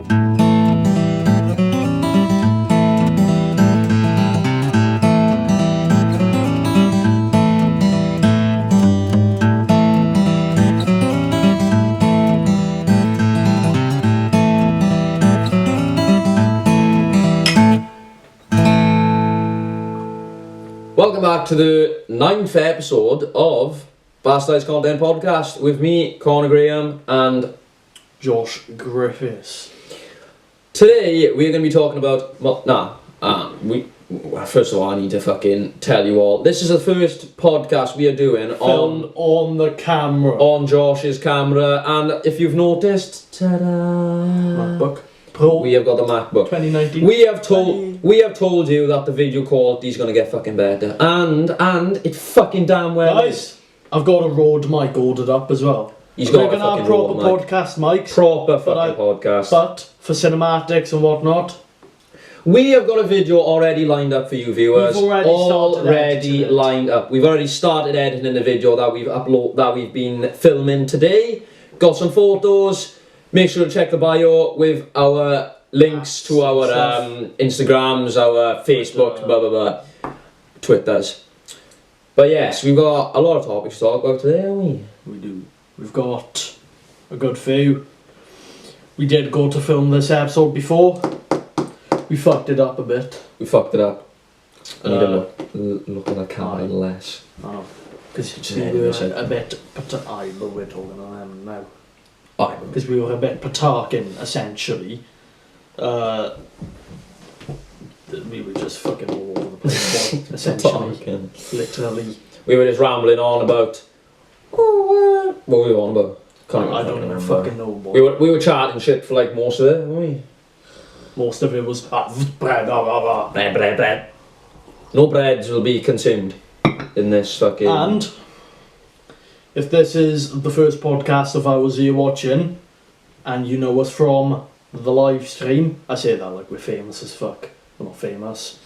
Welcome back to the 9th episode of Bastardised Content Podcast with me, Conor Graham, and Josh Griffiths. Today we're going to be talking about, first of all I need to fucking tell you all, this is the first podcast we are doing on the camera. On Josh's camera, and if you've noticed, ta-da! MacBook Pro. We have got the MacBook 2019. We have told you that the video quality is going to get fucking better, and it fucking damn well is. I've got a Rode mic ordered up as well. We're going to have proper podcast mics. Proper fucking podcast. But for cinematics and whatnot, we have got a video already lined up for you viewers. We've already lined up. We've already started editing the video that we've been filming today. Got some photos. Make sure to check the bio with our links to our Instagrams, our Facebooks, blah blah blah, Twitters. But yes, we've got a lot of topics to talk about today, haven't we? We do. We've got a good few. We did go to film this episode before. We fucked it up a bit. We fucked it up. I need to look at the camera less. Oh, because we were a bit we're talking on them now. Because we were a bit patarking, essentially. We were just fucking all over the place, essentially. Literally. We were just rambling on about... what were we on about? I don't even fucking know what. We were chatting shit for like most of it, weren't we? Most of it was... Bread. No breads will be consumed in this fucking... And... if this is the first podcast of ours you're watching, and you know us from the live stream, I say that like we're famous as fuck. We're not famous.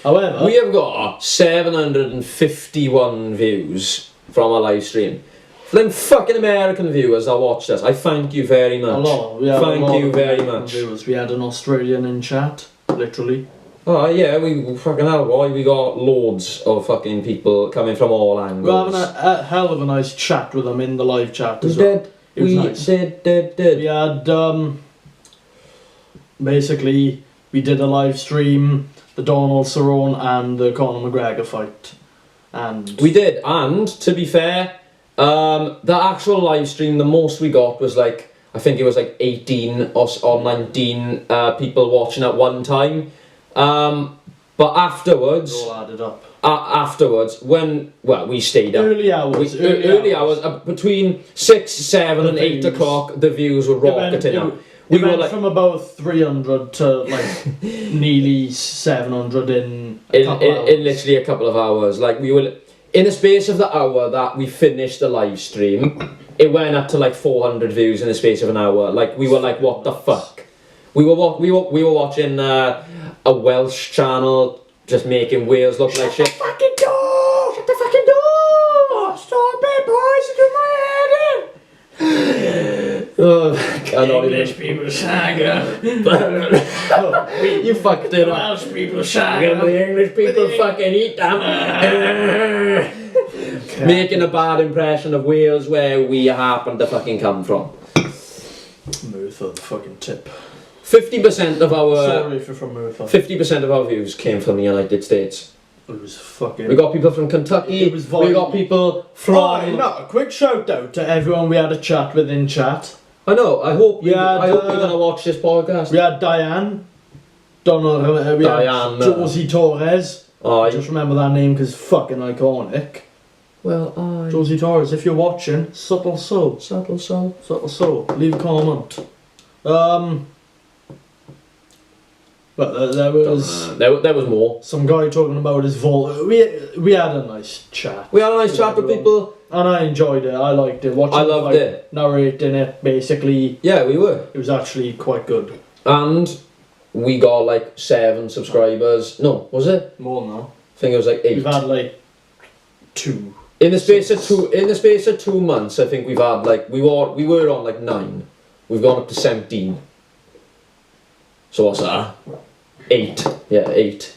However, we have got 751 views from our live stream. For them fucking American viewers that watched us, I thank you very much. Thank you very much. Viewers. We had an Australian in chat, literally. Oh yeah, we fucking hell, boy, we got loads of fucking people coming from all angles. We're having a hell of a nice chat with them in the live chat as well. It was nice. Did. We had, basically, we did a live stream, the Donald Cerrone and the Conor McGregor fight. And we did, and to be fair, the actual live stream, the most we got was like, I think it was like 18 or 19 people watching at one time. But afterwards, it all added up. Afterwards, when we stayed up early hours, between 6, 7, and 8 o'clock, the views were rocketing up. We went from about 300 to like nearly 700 in literally a couple of hours. Like we were in the space of the hour that we finished the live stream, it went up to like 400 views in the space of an hour. Like we were like, what the fuck? We were watching a Welsh channel just making Wales look like shit. Shut the fucking door! Shut the fucking door! Stop it, boys! Do my head in! Oh, English people saga. You fucked it up. Welsh people saga. The English people fucking eat them. Making a bad impression of Wales where we happen to fucking come from. Merthyr, the fucking tip. 50% of our... Sorry if you're from Merthyr. 50% of our views came from the United States. It was fucking... We got people from Kentucky. We got people from... a quick shout out to everyone we had a chat with in chat. I know, I hope you're going to watch this podcast. We had Diane. Don't know, we had Josie Torres. I just remember that name because fucking iconic. Well, Josie Torres, if you're watching, subtle soul. Leave a comment. But there was more. Some guy talking about his vault. We had a nice chat. We had a nice chat with people. And I enjoyed it. I liked it. I loved it. Narrating it, basically. Yeah, we were. It was actually quite good. And we got like 7 subscribers. No, was it? More now. I think it was like 8. We've had like 2. In the space of 2 months, I think we've had like we were on like 9. We've gone up to 17. So what's that? 8. Yeah, 8.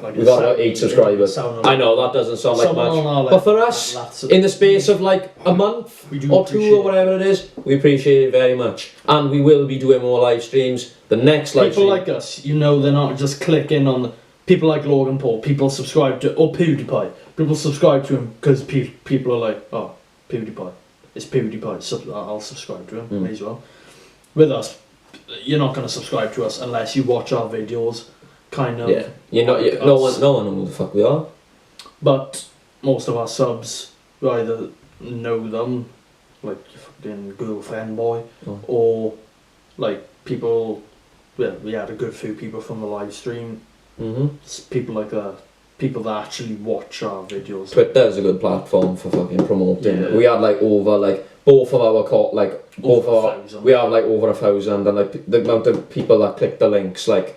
Like We've got about 8 subscribers. I know that doesn't sound like much, but for us, in the space of like a month or 2 or whatever it is, we appreciate it very much. And we will be doing more live streams. The next live stream. People like us, you know, they're not just clicking on the people like Logan Paul. People subscribe to PewDiePie. People subscribe to him because people are like, oh, PewDiePie. It's PewDiePie. So I'll subscribe to him. May as well. With us, you're not going to subscribe to us unless you watch our videos. Kind of. Yeah. You're not. No one knows who the fuck we are. But most of our subs, we either know them, like your fucking girlfriend boy, or like people. Yeah, we had a good few people from the live stream. People like that. People that actually watch our videos. Twitter's a good platform for fucking promoting. Yeah. We had like over both of our we have like over 1,000, and like the amount of people that click the links, like.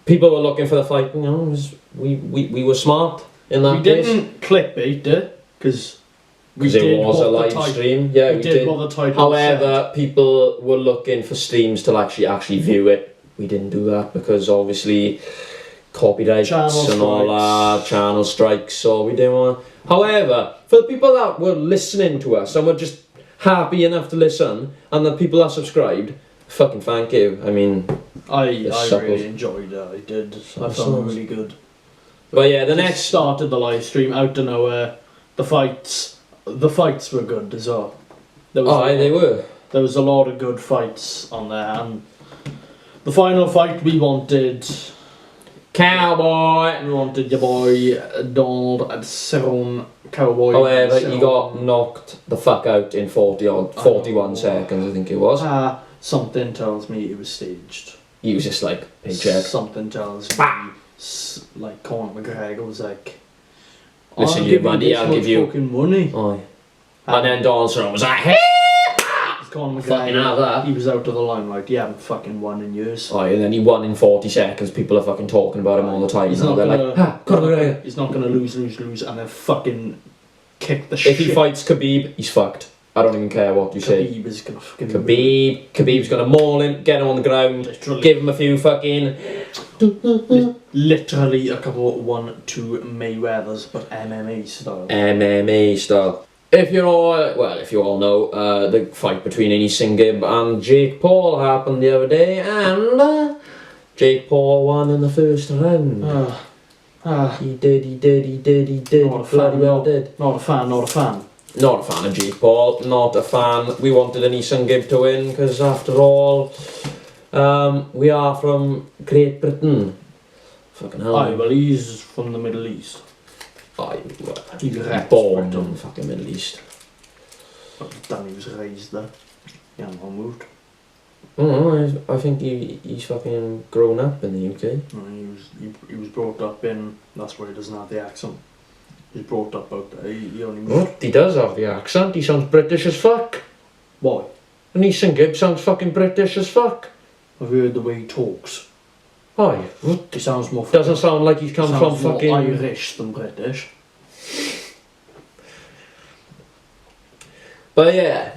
People were looking for the fight, you know, we were smart in that case. We didn't clickbait it, because it was a live stream. Yeah, we did. What the title However, said. People were looking for streams to actually view it. We didn't do that because obviously copyrights and all that, channel strikes, so we didn't want. However, for the people that were listening to us and were just happy enough to listen, and the people that subscribed, fucking thank you. I mean, I really enjoyed it. I did. I found it really good. But yeah, the next started the live stream out of nowhere. The fights were good as well. They were. There was a lot of good fights on there, and the final fight we wanted. Cowboy. We wanted your boy Donald Cerrone Cowboy. However, he got knocked the fuck out in 41 seconds, I think it was. Something tells me it was staged. He was just like, hey, check. Something tells me, like, Conor McGregor was like, listen, you money, I'll give you fucking money. Aye. And then Don Cerrone was like, hey! Conor fucking have that. McGregor, he was out of the limelight. He hadn't fucking won in years. Aye, and then he won in 40 seconds. People are fucking talking about him all the time. He's not gonna lose, and then fucking kick the shit. If he fights Khabib, he's fucked. I don't even care what you say. Khabib is gonna fucking Khabib's gonna maul him, get him on the ground, give him a few fucking... Literally a couple 1-2 Mayweathers, but MMA style. MMA style. If you all know, the fight between Anthony Gibb and Jake Paul happened the other day, and Jake Paul won in the first round. He did. Not a fan. Not a fan of Jake Paul, not a fan. We wanted Anthony Gibb to win, because after all, we are from Great Britain. Fucking hell. Aye, well, he's from the Middle East. He was born in the fucking Middle East. Then he was raised there. Yeah, not moved. I think he's fucking grown up in the UK. No, he was brought up in. That's why he doesn't have the accent. He's brought up out there. He only moved. What? He does have the accent. He sounds British as fuck. Why? Anthony Gibb sounds fucking British as fuck. I've heard the way he talks. Aye. What? He sounds more. Doesn't sound like he comes from fucking more Irish than British. But yeah,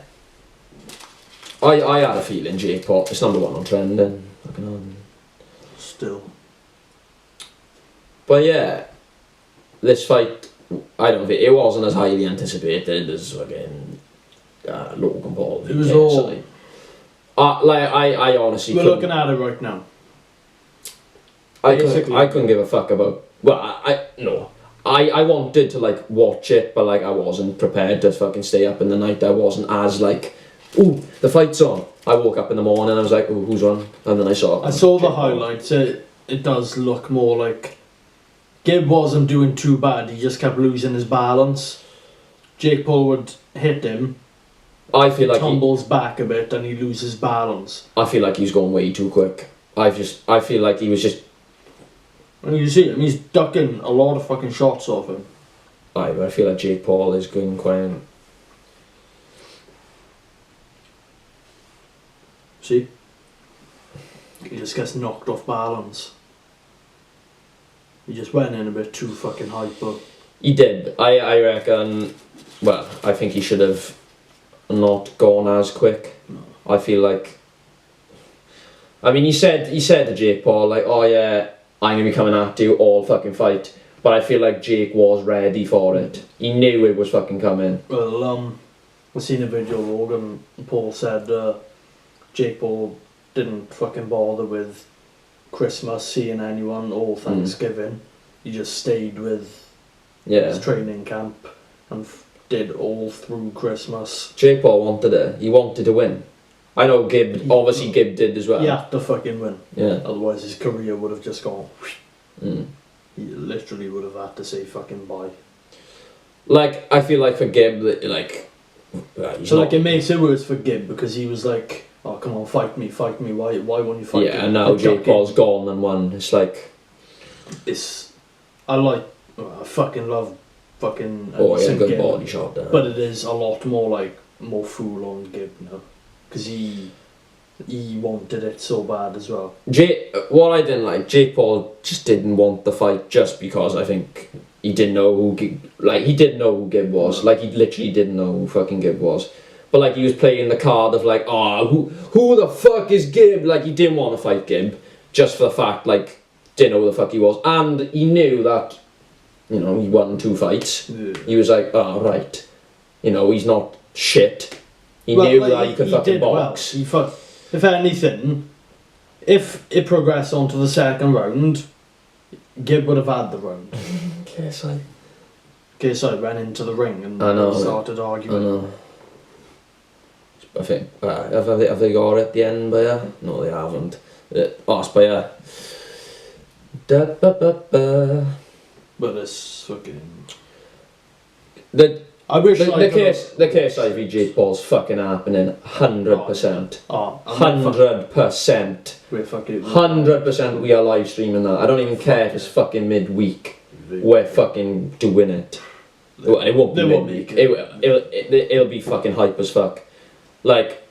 I had a feeling Jake Paul. It's number 1 on trend, and fucking still. But yeah, this fight, I don't think it wasn't as highly anticipated as again Logan Paul. It was all. I honestly. We're looking at it right now. I couldn't give a fuck about. Well, I wanted to like watch it, but like I wasn't prepared to fucking stay up in the night. I wasn't as like, ooh, the fight's on. I woke up in the morning and I was like, ooh, who's on? And then I saw the highlights. It does look more like Gibb wasn't doing too bad. He just kept losing his balance. Jake Paul would hit him. I feel like tumbles back a bit and he loses balance. I feel like he's going way too quick. I feel like he was just. And you see him, he's ducking a lot of fucking shots off him. But I feel like Jake Paul is going quite. See? He just gets knocked off balance. He just went in a bit too fucking hyper. He did. I reckon. Well, I think he should have not gone as quick. No. I feel like. I mean, he said to Jake Paul, like, oh yeah, I'm going to be coming at you all fucking fight. But I feel like Jake was ready for it. He knew it was fucking coming. Well, I seen a video of Logan Paul said Jake Paul didn't fucking bother with Christmas, seeing anyone, or Thanksgiving. He just stayed with his training camp and did all through Christmas. Jake Paul wanted it. He wanted to win. I know Gibb did as well. He had to fucking win. Yeah. Otherwise his career would have just gone. He literally would have had to say fucking bye. Like, I feel like for Gibb, like... so like it makes it worse for Gibb because he was like, oh come on, fight me, why won't you fight me? Yeah, and now Jake Paul's gone and won. It's like... I fucking love fucking... good Gibb, body shot there. but it is a lot more full on Gibb now. Because he wanted it so bad as well. What I didn't like, Jake Paul just didn't want the fight just because I think he didn't know who he didn't know who Gibb was. Like, he literally didn't know who fucking Gibb was. But like, he was playing the card of like, who the fuck is Gibb? Like, he didn't want to fight Gibb just for the fact, like, didn't know who the fuck he was. And he knew that, he won 2 fights. Yeah. He was like, right. He's not shit. He knew that he could fucking box. Well. If anything, if it progressed on to the second round, Gibb would have had the round. KSI ran into the ring and started arguing. I know. I think, have they got it at the end, Baya? No, they haven't. It's Baya. But it's fucking... I wish the KSI v Jake Paul's fucking happening 100%. 100%. We're fucking 100% we are live streaming that. I don't even care if it's fucking midweek. We're fucking doing it. It won't be midweek. It'll be fucking hype as fuck. Like,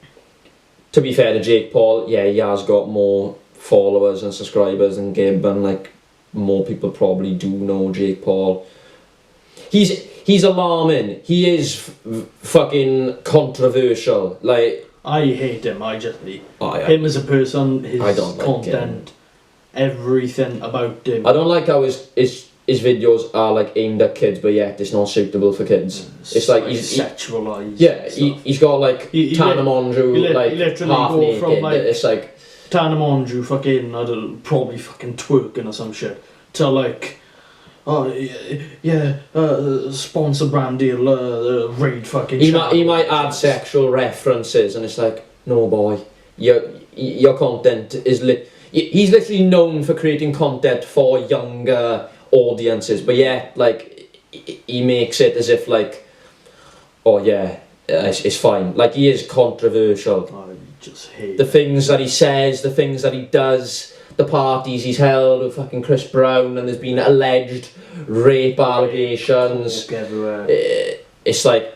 to be fair to Jake Paul, yeah, he has got more followers and subscribers than Gibb, and like more people probably do know Jake Paul. He's alarming. He is fucking controversial. Like, I hate him. Him as a person, his content, everything about him. I don't like how his videos are like aimed at kids, but yet it's not suitable for kids. It's like he's sexualized. Yeah, he's got like Tana Mongeau, like half naked. From, like, it's like Tana Mongeau fucking probably fucking twerking or some shit to like. Oh yeah, sponsor brand deal, raid fucking. He might add sexual references, and it's like, no boy, your content is he's literally known for creating content for younger audiences, but yeah, like he makes it as if like, oh yeah, it's fine. Like, he is controversial. I just hate the things that he says, the things that he does. The parties he's held with fucking Chris Brown, and there's been alleged rape allegations. It's like,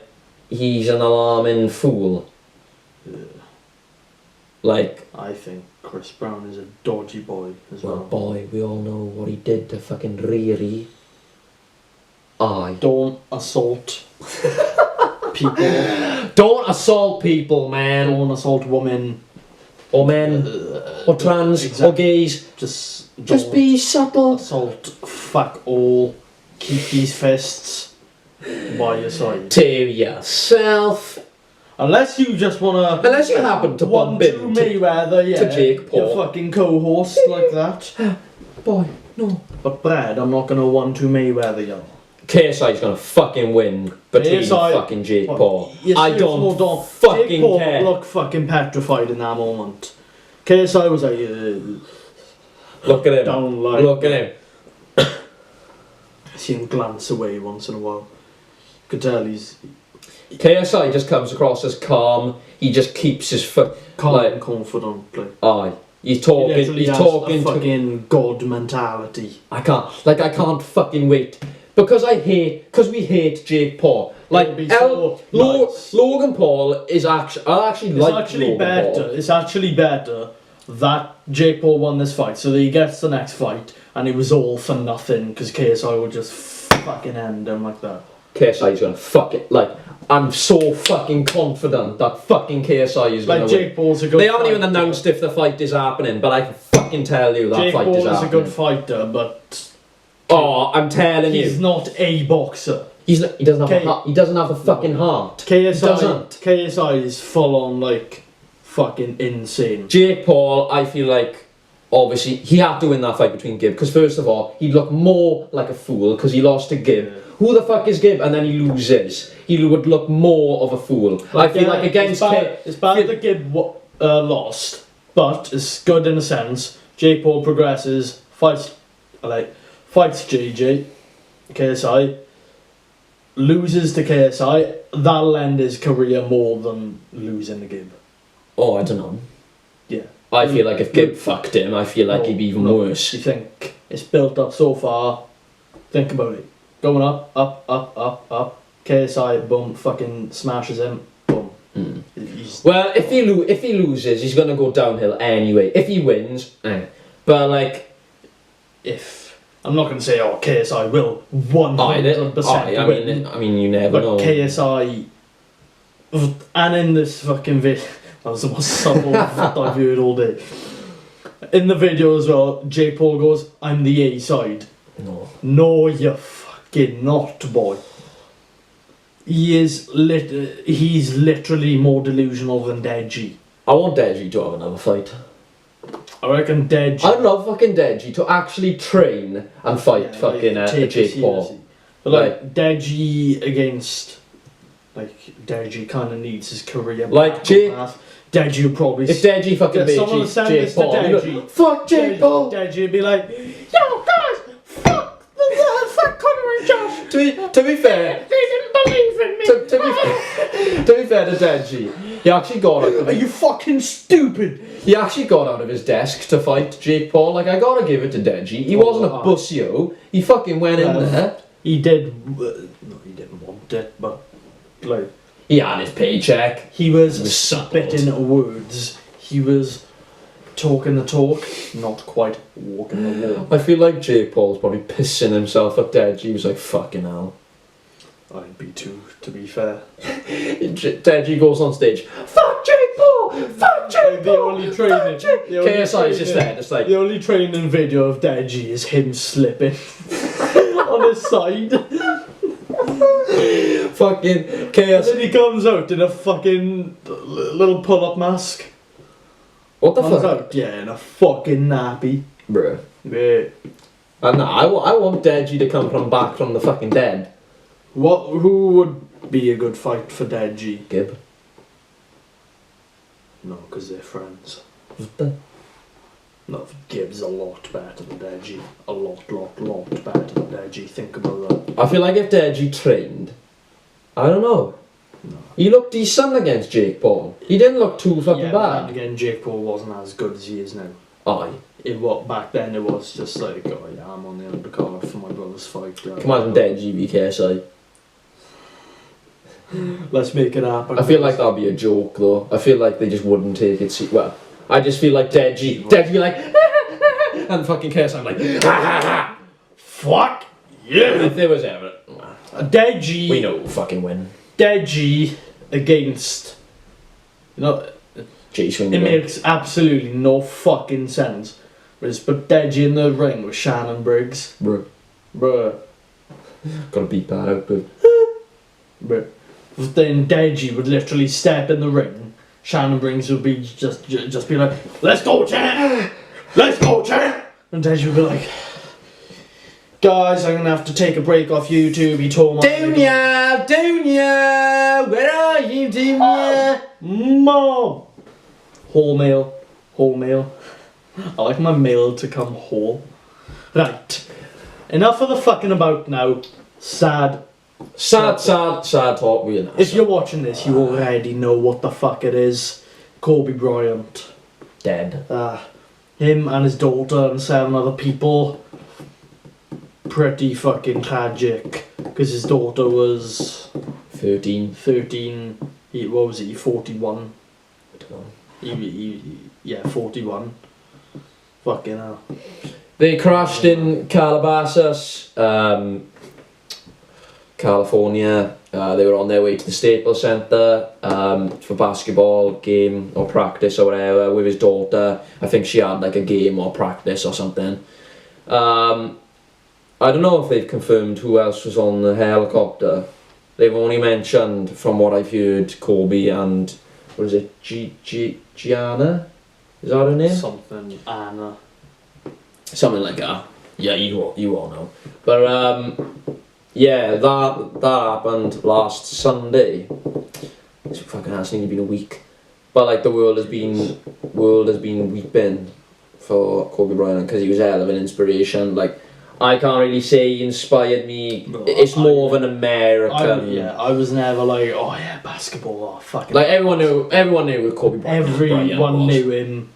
he's an alarming fool. Yeah. Like, I think Chris Brown is a dodgy boy as well. Boy, we all know what he did to fucking Riri. Don't assault people. Don't assault people, man. Don't assault women. Or men, or trans, or gays. Just be subtle. Assault, fuck all. Keep these fists by your side. To yourself. Unless you just wanna. Unless you happen to bump into Mayweather, to Jake Paul. Your fucking co-host like that. Boy, no. But Brad, I'm not gonna 1-2 Mayweather, yo. KSI's gonna fucking win between fucking Jake Paul. I don't fucking Jake Paul care. Looked fucking petrified in that moment. KSI was like, look at him. Down like, look at him. I see him glance away once in a while. You could tell he's. KSI just comes across as calm. He just keeps his foot calm and confident. Like. He's talking. He's talking a fucking god mentality. I can't fucking wait. Because we hate Jake Paul. Like, Logan Paul is actually, It's actually better that Jake Paul won this fight, so that he gets the next fight, and it was all for nothing, because KSI would just fucking end him like that. KSI's gonna fuck it. Like, I'm so fucking confident that fucking KSI is gonna Like win. Jake Paul's a good They haven't even fighter. announced if the fight is happening, but I can fucking tell you that Jake fight Paul is is a happening. good fighter, but Oh, I'm telling he's you. not a boxer. He doesn't have K- a heart. He doesn't have a fucking heart. Doesn't. KSI is full on like fucking insane. Jake Paul, I feel like, obviously, he had to win that fight between Gibb, because first of all, he'd look more like a fool, because he lost to Gibb. Yeah. Who the fuck is Gibb? And then he loses. He would look more of a fool. I feel like against it's bad that Gibb lost, but it's good in a sense. Jake Paul progresses, fights JJ, KSI, loses to KSI. That'll end his career more than losing to Gibb. Oh, I don't know. Yeah. I feel like if Gibb fucked him, I feel like he'd be even worse. You think it's built up so far? Think about it. Going up, up, up, up, up. KSI, boom, fucking smashes him. Boom. He's Well, if he loses, he's gonna go downhill anyway. If he wins, but like, I'm not going to say, KSI will 100% win. I mean, you never But know. KSI, and in this fucking video, that was the most subtle that I've heard all day. In the video as well, Jake Paul goes, "I'm the A side." No. No, you fucking not, boy. He's literally more delusional than Deji. I want Deji to have another fight. I reckon Deji. I'd love fucking Deji to actually train and fight take Jake it Paul. seriously. But like Deji against, Deji kind of needs his career. Like back Jake- on path. Deji would probably. If Deji fucking beat someone send Jake this to Paul, he'd be Deji. like, fuck Jake Paul. Deji would be like, "Yo guys, fuck Conor and Josh. To be fair, They didn't believe in me." to be fair to Deji, he actually got out. Are you fucking stupid? He actually got out of his desk to fight Jake Paul. Like, I gotta give it to Deji. He wasn't a bussio. He fucking went in there. He did. No, he didn't want it, but like He had his paycheck. he was settled. spitting words. He was talking the talk, not quite walking the walk. I feel like Jake Paul's probably pissing himself at Deji. He was like, fucking hell. I'd be too, to be fair. Deji goes on stage, fuck Jake Paul! Fuck Jake The Paul! only training. the only KSI is just training- there, just like, The only training video of Deji is him slipping on his side. fucking And KSI. then he comes out in a fucking little pull-up mask. What the Comes fuck? out, yeah, in a fucking nappy. Bruh. Yeah. And I want Deji to come back from the fucking dead. Who would be a good fight for Deji? Gibb. No, because they're friends. What the? No, Gibbs a lot better than Deji. A lot better than Deji. Think about that. I feel like if Deji trained, I don't know. No. He looked decent against Jake Paul. He didn't look too fucking Yeah, but then bad. again, Jake Paul wasn't as good as he is now. Aye. Back then it was just like, oh yeah, I'm on the undercard for my brother's fight. Come on, Deji v KSI. Let's make it happen. I feel like that'd be a joke though. I feel like they just wouldn't take it. Well, I just feel like Deji be like, and fucking KSI like, fuck yeah. if there was ever, Deji. we know who'll fucking win. Deji against. G swing. It makes absolutely no fucking sense. But it's put Deji in the ring with Shannon Briggs. Bruh. Bruh. Gotta beat that out, but But then Deji would literally step in the ring. Shannon Briggs would be just be like, "Let's go, champ! Let's go, champ!" And Deji would be like, "Guys, I'm gonna have to take a break off YouTube." He told me. Dunya, where are you, Dunya? Mom. Whole mail. I like my mail to come whole. Right. Enough of the fucking about now. Sad Talk. If you're watching this, you already know what the fuck it is. Kobe Bryant. Dead. Him and his daughter and 7 other people. Pretty fucking tragic. Because his daughter was 13. 13. What was he? 41. I don't know. Yeah, 41. Fucking hell. They crashed in Calabasas. California. They were on their way to the Staples Center for basketball game or practice or whatever with his daughter. I think she had like a game or practice or something. I don't know if they've confirmed who else was on the helicopter. They've only mentioned, from what I've heard, Kobe and, what is it, Gianna? Is that her name? Something, Anna. Something like that. Yeah, you all know. But yeah, that happened last Sunday. It's fucking has only been a week. But like the world has been weeping for Kobe Bryant because he was a hell of an inspiration. Like, I can't really say he inspired me. No, it's more of an American. I was never like, oh yeah, basketball, oh fucking. Like everyone knew who Kobe Bryant Everyone was. knew him,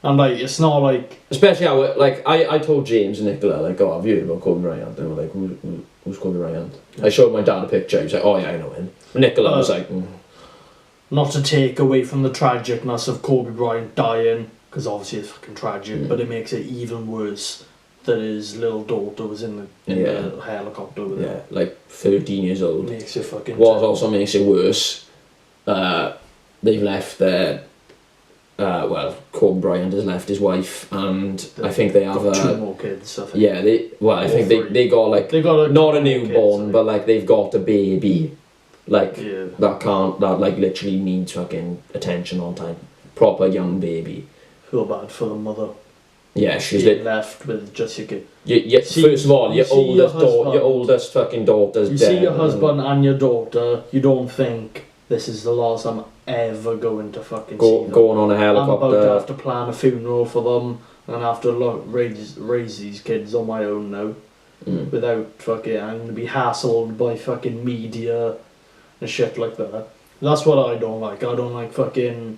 and like it's not like. Especially I told James and Nicola like, oh, have you heard about Kobe Bryant? They were like, who's Kobe Bryant? I showed my dad a picture. He was like, oh yeah, I know him. Nicola was like, Not to take away from the tragicness of Kobe Bryant dying, because obviously it's fucking tragic, but it makes it even worse that his little daughter was in the helicopter with him. Yeah, like 13 years old. Makes it fucking. What also makes it worse, they've left their. Well, Kobe Bryant has left his wife, and I think they have two more kids. I think. Yeah, I think they got like not a newborn, but like they've got a baby, like that like literally needs fucking attention all the time. Proper young baby. Feel bad for the mother. Yeah, she's left with just your kid. First of all, your oldest fucking daughter's dead. You see your husband and your daughter. You don't think this is the last I'm ever going to fucking see them. Going on a helicopter. I'm about to have to plan a funeral for them and have to raise these kids on my own now. Without fucking, I'm gonna be hassled by fucking media and shit like that. That's what I don't like. I don't like fucking.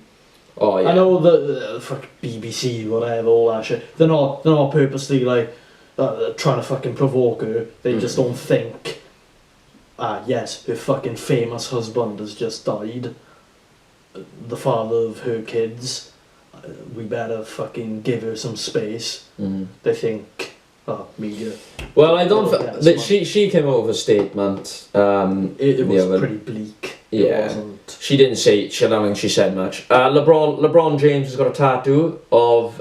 Oh yeah. I know the fucking BBC, whatever, all that shit. They're not purposely like trying to fucking provoke her. They just don't think. Yes, her fucking famous husband has just died. The father of her kids. We better fucking give her some space. They think, media. Well, I don't. She came out with a statement. It was pretty bleak. Yeah. She didn't say. I don't think she said much. LeBron James has got a tattoo of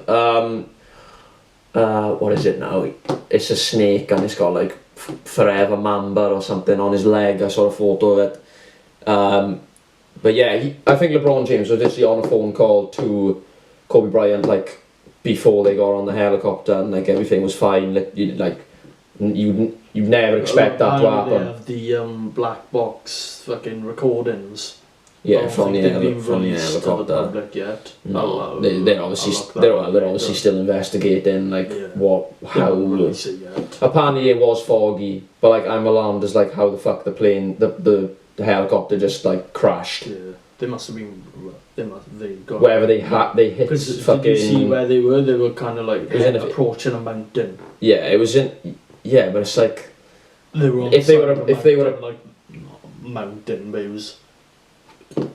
what is it now? It's a snake and it's got like Forever Mamba or something on his leg. I saw a photo of it. But yeah, I think LeBron James was literally on a phone call to Kobe Bryant like before they got on the helicopter and like everything was fine. You'd never expect that to happen. They have the black box fucking recordings. Yeah, from the helicopter. To the public yet. No, they're obviously still investigating how. Really see yet. Apparently it was foggy, but like I'm alarmed as like how the fuck the plane the helicopter just like crashed. Yeah, they must have been. They got wherever they hit. Because fucking. Did you see where they were? They were kind of like approaching a mountain. Yeah, it was in. Yeah, but it's like. They were on if they were like mountain, but it was.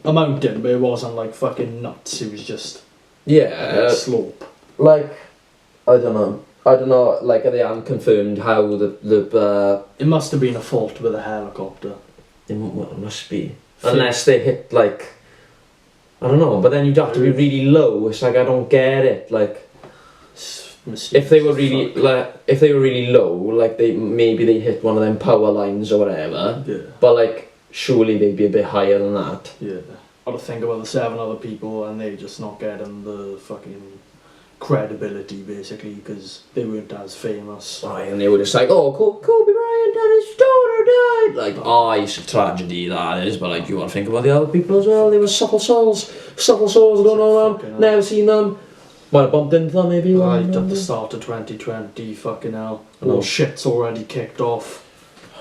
A mountain, but it wasn't like fucking nuts. It was just a slope. Like I don't know. Like they haven't confirmed how the. It must have been a fault with a helicopter. It must be unless they hit like. I don't know, but then you'd have to be really low. It's like I don't get it. Like if they were really low, like maybe they hit one of them power lines or whatever. Yeah. But like. Surely they'd be a bit higher than that. Yeah. Got to think about the 7 other people and they just not getting the fucking credibility basically because they weren't as famous. Right, and they were just like, oh, Kobe Bryant and his daughter died. Like, it's a tragedy that is, but like you got to think about the other people as well. They were supple souls going around. Never seen them. Might have bumped into them maybe. Right at the start of 2020, fucking hell. And all shit's already kicked off.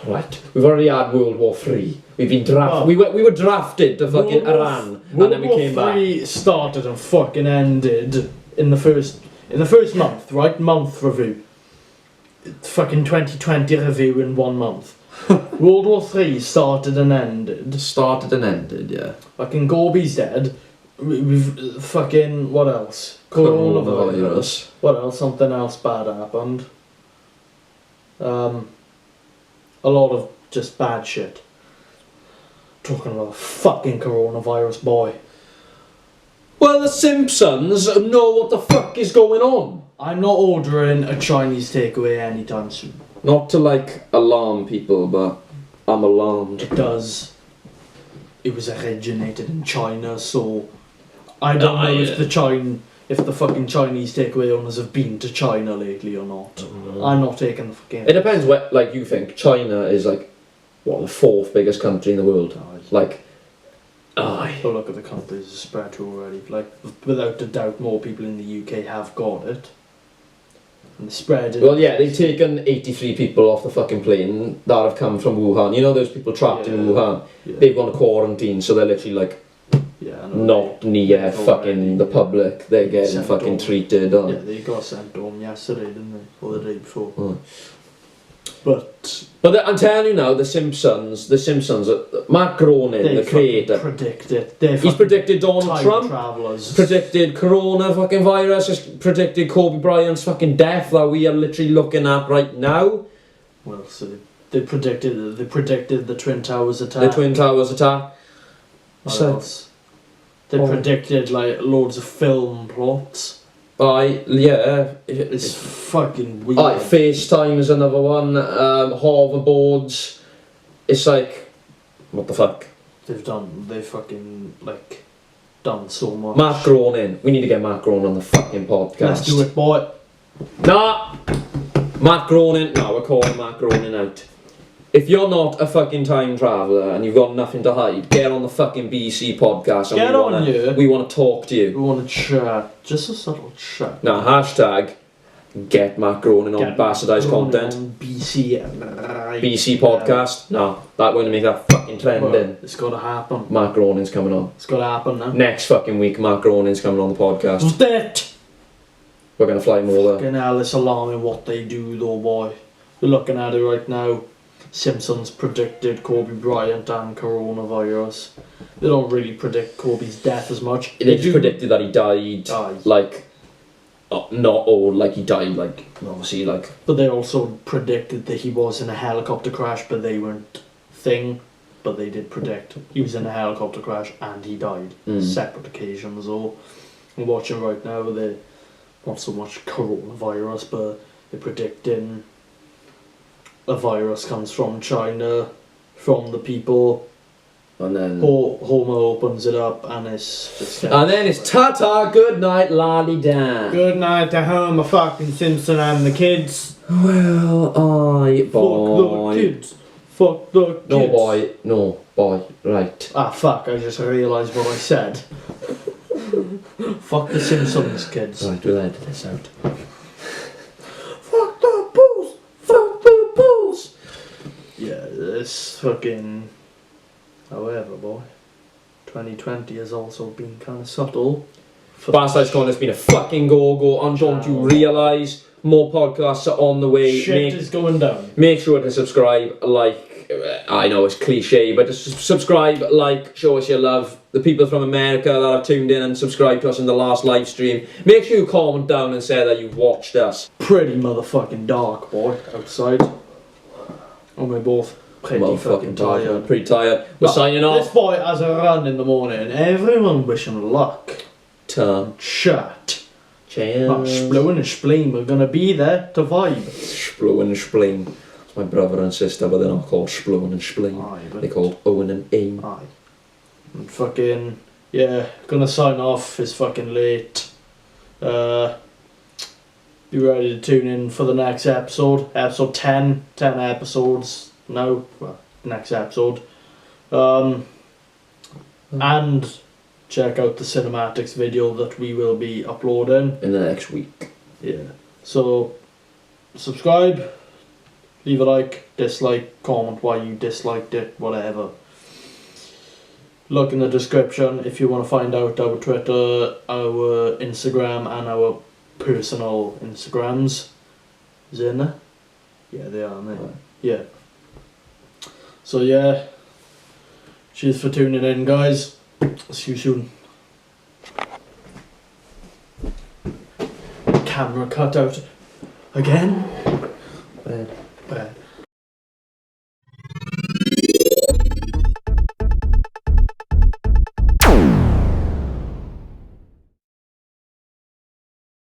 Right, we've already had World War 3. We've been drafted. We were drafted to fucking Iran, and then we came back. World War 3 started and fucking ended in the first month, right? Month review. Fucking 2020 review in 1 month. World War 3 started and ended. Yeah. Fucking Gorby's dead. We've fucking what else? Coronavirus. What else? Something else bad happened. A lot of just bad shit. Talking about the fucking coronavirus, boy. Well, the Simpsons know what the fuck is going on. I'm not ordering a Chinese takeaway anytime soon. Not to like alarm people, but I'm alarmed. It does. It was originated in China, so I don't know if the fucking Chinese takeaway owners have been to China lately or not. I'm not taking the fucking. It depends what like you think. China is like what, the 4th biggest country in the world. Like, aye. But look at the countries it's spread to already. Like, without a doubt, more people in the UK have got it. And the spread. Well, yeah, they've taken 83 people off the fucking plane that have come from Wuhan. You know those people trapped in Wuhan? Yeah. They've gone to quarantine, so they're literally like not near fucking the public. They're getting fucking treated. Yeah, they got sent home yesterday, didn't they? Or the day before. But I'm telling you now, the Simpsons, Matt Groening, the creator, he's predicted Donald Trump, predicted Corona fucking virus, just predicted Kobe Bryant's fucking death that we are literally looking at right now. Well, so they predicted the Twin Towers attack. The Twin Towers attack. What else? They predicted like loads of film plots. It's fucking weird. FaceTime is another one. Hoverboards. It's like, what the fuck? They've fucking like done so much. Matt Groening. We need to get Matt Groening on the fucking podcast. Let's do it, boy. Nah! Matt Groening. No, we're calling Matt Groening out. If you're not a fucking time traveller and you've got nothing to hide, get on the fucking BC podcast and we want to talk to you. We want to chat. Just a subtle chat. Now, hashtag get Matt Groening on Bastardised content. On BC. BC podcast. No, that won't make that fucking trending. Well, it's got to happen. Matt Groening's coming on. It's got to happen now. Next fucking week, Matt Groening's coming on the podcast. What's that? We're going to fly more there. Fucking hell, it's alarming what they do though, boy. We're looking at it right now. Simpsons predicted Kobe Bryant and coronavirus. They don't really predict Kobe's death as much. They just predicted that he died, like, not old, like he died, like, obviously, like... But they also predicted that he was in a helicopter crash, but they weren't thing. But they did predict he was in a helicopter crash and he died. Separate occasions, though. I'm watching right now, they not so much coronavirus, but they're predicting a virus comes from China, from the people, and then Homer opens it up, and it's just. And then it's ta-ta, good night, la-di-da. Good night to Homer fucking Simpson and the kids. Well, boy. Fuck the kids. Fuck the kids. No, boy, right. Ah, fuck, I just realised what I said. Fuck the Simpsons, kids. Right, we'll edit this out. Fuck the bulls! Fuck the bulls! Yeah, it's fucking... However, boy, 2020 has also been kind of subtle. Bastardised has been a fucking go-go, and don't you realise more podcasts are on the way. Shit is going down. Make sure to subscribe, like, I know it's cliche, but just subscribe, like, show us your love. The people from America that have tuned in and subscribed to us in the last live stream, make sure you comment down and say that you've watched us. Pretty motherfucking dark, boy, outside. And we're both pretty fucking tired. Pretty tired. We're signing off. This boy has a run in the morning. Everyone wish him luck. Chat. Cheers. Sploon and Spleen, we're gonna be there to vibe. Sploon and Spleen. It's my brother and sister, but they're not called Sploon and Spleen. They're called Owen and Aim. Aye. And fucking, yeah, gonna sign off. It's fucking late. Be ready to tune in for the next episode. Episode 10. 10 episodes now. Well, next episode. And check out the cinematics video that we will be uploading in the next week. Yeah. So, subscribe, leave a like, dislike, comment why you disliked it, whatever. Look in the description if you want to find out our Twitter, our Instagram, and our personal Instagrams. Is it in there? Yeah, they are, mate. Right. Yeah. So, yeah. Cheers for tuning in, guys. See you soon. Camera cut out again. Bad.